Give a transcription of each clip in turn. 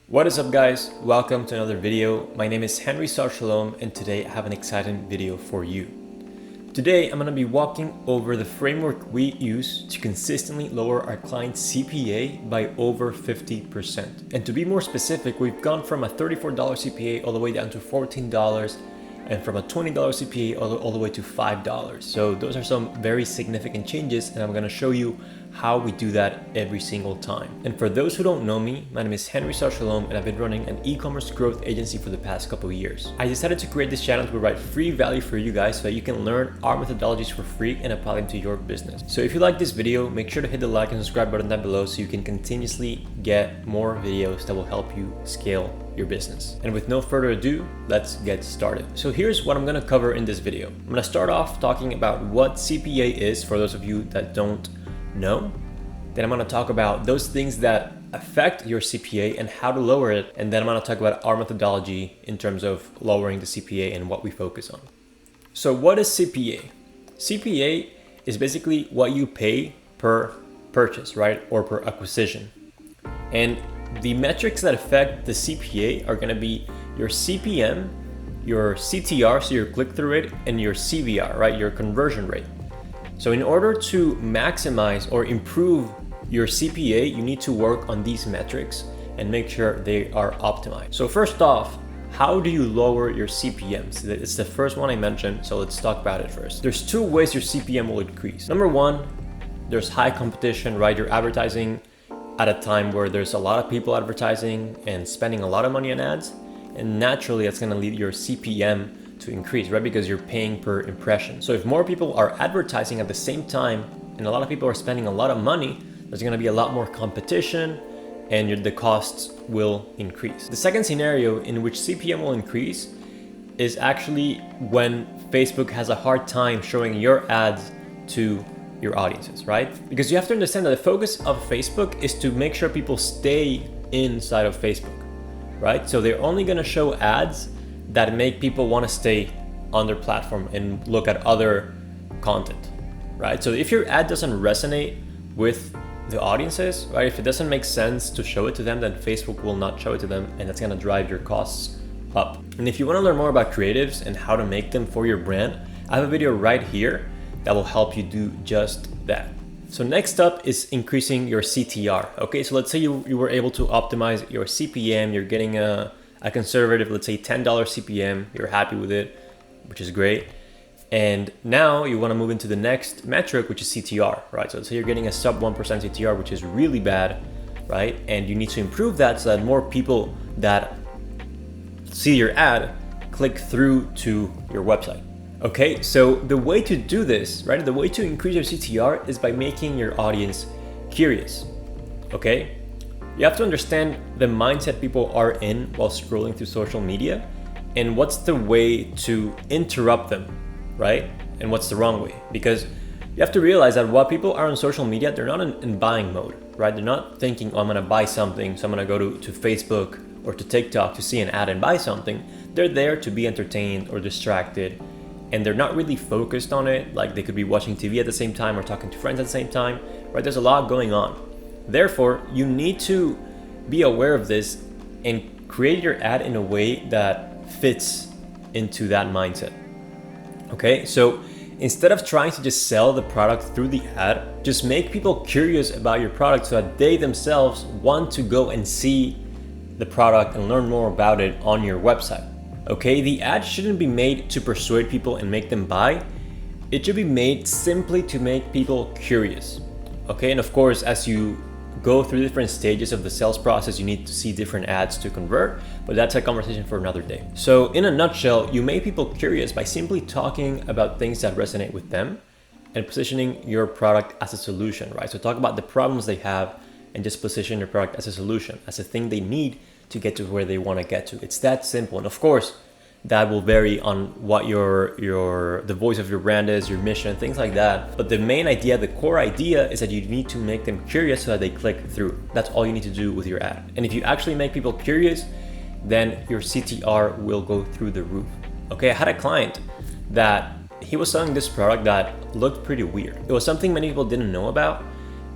What is up, guys? Welcome to another video. My name is Henry Shalom, and today I have an exciting video for you. Today I'm going to be walking over the framework we use to consistently lower our client's CPA by over 50%. And to be more specific, we've gone from a $34 CPA all the way down to $14 and from a $20 CPA all the way to $5. So those are some very significant changes, and I'm going to show you how we do that every single time. And for those who don't know me, my name is Henry Shalom, and I've been running an e-commerce growth agency for the past couple of years. I decided to create this channel to provide free value for you guys so that you can learn our methodologies for free and apply them to your business. So if you like this video, make sure to hit the like and subscribe button down below so you can continuously get more videos that will help you scale your business. And with no further ado, let's get started. So here's what I'm going to cover in this video. I'm going to start off talking about what CPA is for those of you that don't know. Then I'm going to talk about those things that affect your CPA and how to lower it. And then I'm going to talk about our methodology in terms of lowering the CPA and what we focus on. So what is CPA? CPA is basically what you pay per purchase, right? Or per acquisition. And the metrics that affect the CPA are going to be your CPM, your CTR, so your click-through rate, and your CVR, right? Your conversion rate. So in order to maximize or improve your CPA, you need to work on these metrics and make sure they are optimized. So first off, how do you lower your CPMs? It's the first one I mentioned, so let's talk about it first. There's two ways your CPM will increase. Number one, there's high competition, right? You're advertising at a time where there's a lot of people advertising and spending a lot of money on ads, and naturally that's going to lead your CPM to increase, right? Because you're paying per impression. So if more people are advertising at the same time and a lot of people are spending a lot of money, there's going to be a lot more competition and the costs will increase. The second scenario in which CPM will increase is actually when Facebook has a hard time showing your ads to your audiences, right? Because you have to understand that the focus of Facebook is to make sure people stay inside of Facebook, right? So they're only going to show ads that make people want to stay on their platform and look at other content, right? So if your ad doesn't resonate with the audiences, right? If it doesn't make sense to show it to them, then Facebook will not show it to them, and that's going to drive your costs up. And if you want to learn more about creatives and how to make them for your brand, I have a video right here that will help you do just that. So next up is increasing your CTR. Okay, so let's say you were able to optimize your CPM, you're getting a conservative, let's say $10 CPM, you're happy with it, which is great. And now you want to move into the next metric, which is CTR, right? So let's say you're getting a sub 1% CTR, which is really bad, right? And you need to improve that so that more people that see your ad click through to your website. Okay, so the way to do this, right? The way to increase your CTR is by making your audience curious, okay? You have to understand the mindset people are in while scrolling through social media and what's the way to interrupt them, right? And what's the wrong way? Because you have to realize that while people are on social media, they're not in buying mode, right? They're not thinking, oh, I'm gonna buy something, so I'm gonna go to Facebook or to TikTok to see an ad and buy something. They're there to be entertained or distracted, and they're not really focused on it. Like they could be watching TV at the same time or talking to friends at the same time, right? There's a lot going on. Therefore, you need to be aware of this and create your ad in a way that fits into that mindset. Okay, so instead of trying to just sell the product through the ad, just make people curious about your product so that they themselves want to go and see the product and learn more about it on your website. Okay, the ad shouldn't be made to persuade people and make them buy. It should be made simply to make people curious. Okay, and of course, as you go through different stages of the sales process, you need to see different ads to convert, but that's a conversation for another day. So in a nutshell, you make people curious by simply talking about things that resonate with them and positioning your product as a solution, right? So talk about the problems they have and just position your product as a solution, as a thing they need to get to where they want to get to. It's that simple. And of course, that will vary on what the voice of your brand is, your mission, things like that. But the main idea, the core idea is that you need to make them curious so that they click through. That's all you need to do with your ad. And if you actually make people curious, then your CTR will go through the roof. Okay, I had a client that he was selling this product that looked pretty weird. It was something many people didn't know about,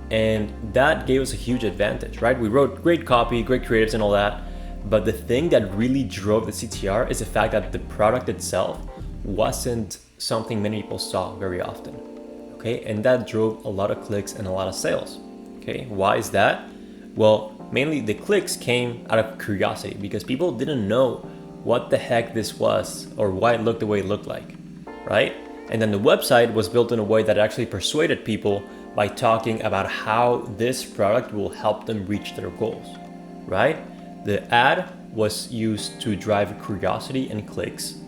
and that gave us a huge advantage, right? We wrote great copy, great creatives and all that, But the thing that really drove the CTR is the fact that the product itself wasn't something many people saw very often. Okay, and that drove a lot of clicks and a lot of sales. Okay, why is that? Well, mainly the clicks came out of curiosity because people didn't know what the heck this was or why it looked the way it looked like, right? And then the website was built in a way that actually persuaded people by talking about how this product will help them reach their goals, right? The ad was used to drive curiosity and clicks,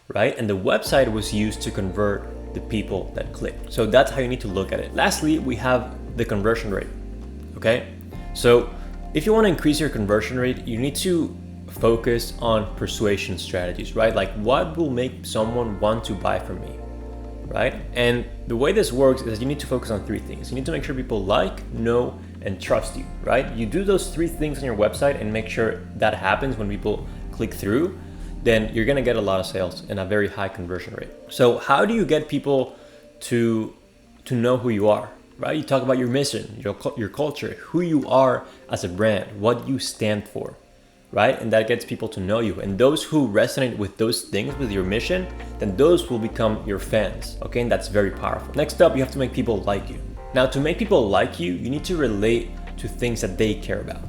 right? And the website was used to convert the people that clicked. So that's how you need to look at it. Lastly, we have the conversion rate, okay? So if you want to increase your conversion rate, you need to focus on persuasion strategies, right? Like what will make someone want to buy from me, right? And the way this works is you need to focus on three things. You need to make sure people like, know, and trust you, right? You do those three things on your website and make sure that happens when people click through, then you're gonna get a lot of sales and a very high conversion rate. So how do you get people to know who you are, right? You talk about your mission, your culture, who you are as a brand, what you stand for, right? And that gets people to know you. And those who resonate with those things, with your mission, then those will become your fans, okay? And that's very powerful. Next up, you have to make people like you. Now, to make people like you, you need to relate to things that they care about,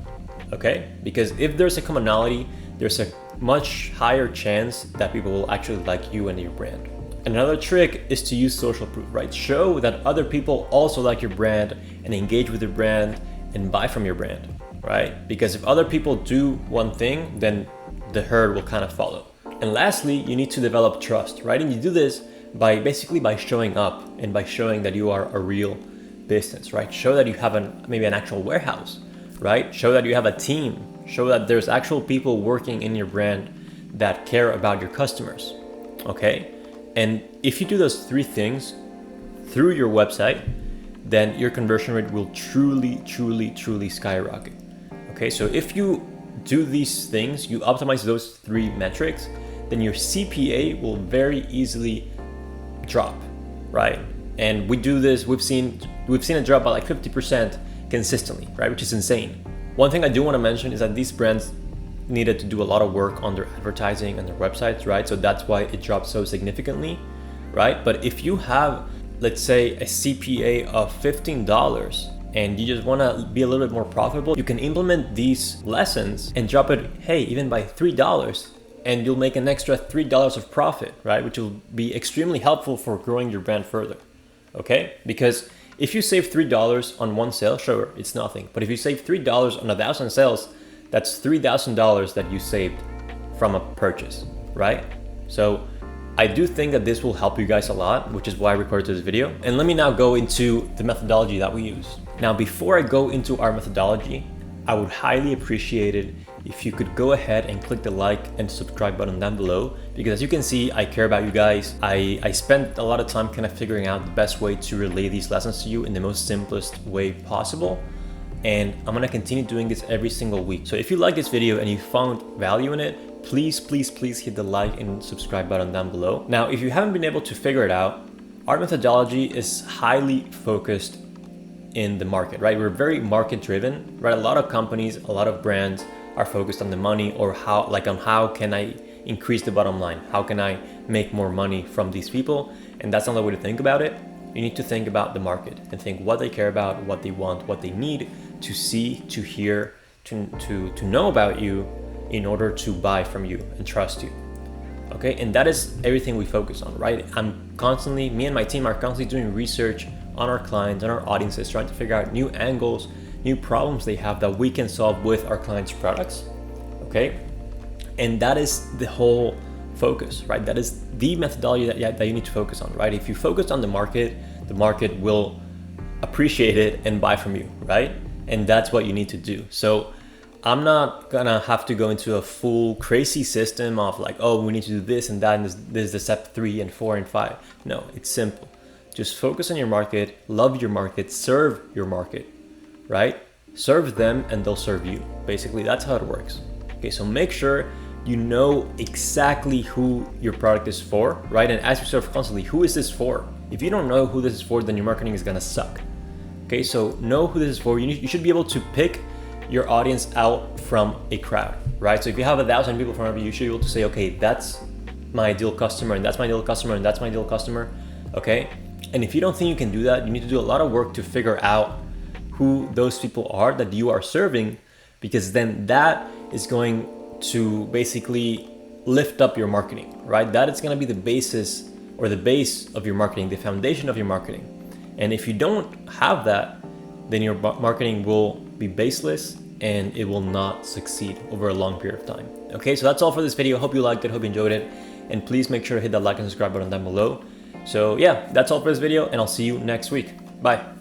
okay? Because if there's a commonality, there's a much higher chance that people will actually like you and your brand. Another trick is to use social proof, right? Show that other people also like your brand and engage with your brand and buy from your brand, right? Because if other people do one thing, then the herd will kind of follow. And lastly, you need to develop trust, right? And you do this by basically by showing up and by showing that you are a real business, right? Show that you have maybe an actual warehouse, right? Show that you have a team. Show that there's actual people working in your brand that care about your customers, okay? And if you do those three things through your website, then your conversion rate will truly skyrocket, okay? So if you do these things, you optimize those three metrics, then your CPA will very easily drop, right? And we do this, we've seen it drop by like 50% consistently, right? Which is insane. One thing I do want to mention is that these brands needed to do a lot of work on their advertising and their websites, right? So that's why it dropped so significantly, right? But if you have, let's say, a CPA of $15 and you just want to be a little bit more profitable, you can implement these lessons and drop it, hey, even by $3, and you'll make an extra $3 of profit, right? Which will be extremely helpful for growing your brand further, okay? Because if you save $3 on one sale, sure, it's nothing. But if you save $3 on 1,000 sales, that's $3,000 that you saved from a purchase, right? So I do think that this will help you guys a lot, which is why I recorded this video. And let me now go into the methodology that we use. Now, before I go into our methodology, I would highly appreciate it if you could go ahead and click the like and subscribe button down below, because as you can see, I care about you guys. I spent a lot of time kind of figuring out the best way to relay these lessons to you in the most simplest way possible. And I'm gonna continue doing this every single week. So if you like this video and you found value in it, please hit the like and subscribe button down below. Now, if you haven't been able to figure it out, our methodology is highly focused in the market, right? We're very market driven, right? A lot of companies, a lot of brands are focused on the money or how can I increase the bottom line? How can I make more money from these people? And that's not the way to think about it. You need to think about the market and think what they care about, what they want, what they need to see, to hear, to know about you in order to buy from you and trust you. Okay, and that is everything we focus on, right? Me and my team are constantly doing research on our clients and our audiences, trying to figure out new angles, new problems they have that we can solve with our clients' products, okay? And that is the whole focus, right? That is the methodology that you need to focus on, right? If you focus on the market will appreciate it and buy from you, right? And that's what you need to do. So I'm not gonna have to go into a full crazy system of like, oh, we need to do this and that, and this is the step 3 and 4 and 5. No, it's simple. Just focus on your market, love your market, serve your market, right? Serve them and they'll serve you. Basically, that's how it works. Okay, so make sure you know exactly who your product is for, right? And ask yourself constantly, who is this for? If you don't know who this is for, then your marketing is gonna suck. Okay, so know who this is for. You should be able to pick your audience out from a crowd. right? So if you have 1,000 people from you should be able to say, okay, that's my ideal customer, and that's my ideal customer, and that's my ideal customer, okay? And if you don't think you can do that, you need to do a lot of work to figure out who those people are that you are serving, because then that is going to basically lift up your marketing, right? That is going to be the basis or the base of your marketing, the foundation of your marketing. And if you don't have that, then your marketing will be baseless and it will not succeed over a long period of time. Okay, so that's all for this video. Hope you liked it, hope you enjoyed it. And please make sure to hit that like and subscribe button down below. So yeah, that's all for this video, and I'll see you next week. Bye.